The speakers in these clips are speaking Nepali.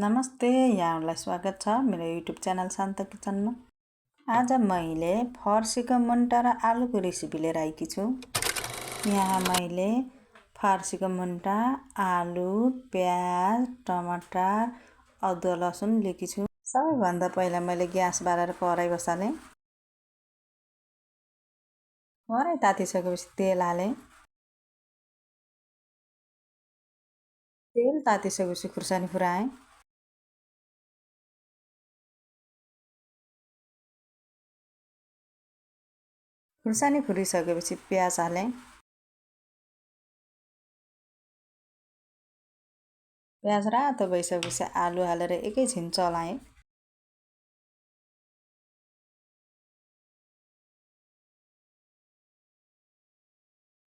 नमस्ते, यहाँहरूलाई स्वागत छ मेरो युट्युब च्यानल शान्त किचनमा। आज मैले फर्सीको मुन्टा र आलुको रेसिपी लिएर आएकी छु। यहाँ मैले फर्सीको मुन्टा, आलु, प्याज, टमाटर, अदुवा लसुन लिएकी छु। सबैभन्दा पहिला मैले ग्यास बालेर कराई बसालेँ। कराई तातिसकेपछि तेल हालेँ। तेल तातिसकेपछि खुर्सानी फुराएँ। खुर्सानी फुरिसकेपछि प्याज हालेँ। प्याज रातो भइसकेपछि आलु हालेर एकैछिन चलाएँ।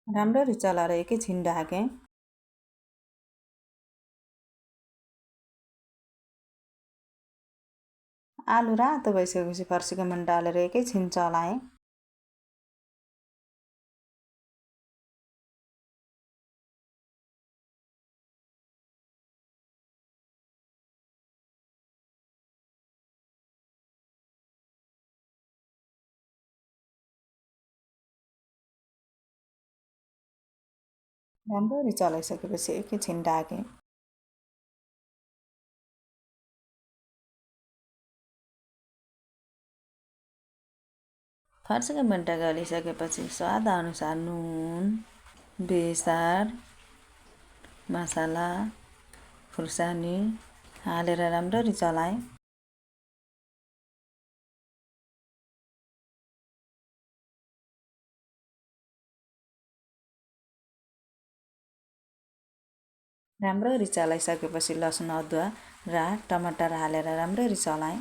राम्ररी चलाएर एकैछिन ढाकेँ। आलु रातो भइसकेपछि फर्सीको मुन्टा हालेर एकैछिन चलाएँ। राम्ररी चलाइसकेपछि एकैछिन ढाकेँ। फर्सीको मुन्टा गलिसकेपछि स्वादअनुसार नुन, बेसार, मसला, खुर्सानी हालेर राम्ररी चलाएँ। राम्ररी चलाइसकेपछि लसुन, अदुवा र टमाटर हालेर राम्ररी चलाएँ।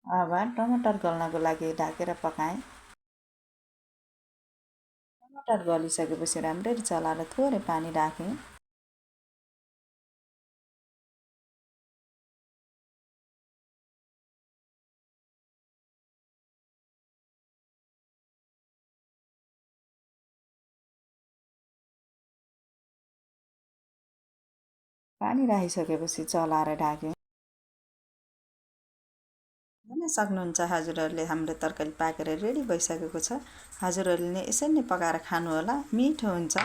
अब टमाटर गल्नको लागि ढाकेर पकाएँ। टमाटर गलिसकेपछि राम्ररी चलाएर थोरै पानी राखेँ। पानी राखिसकेपछि चलाएर ढाकेँ। हेर्न सक्नुहुन्छ हजुरहरूले हाम्रो तरकारी पाकेर रेडी भइसकेको छ। हजुरहरूले यसरी नै पकाएर खानुहोला, मिठो हुन्छ।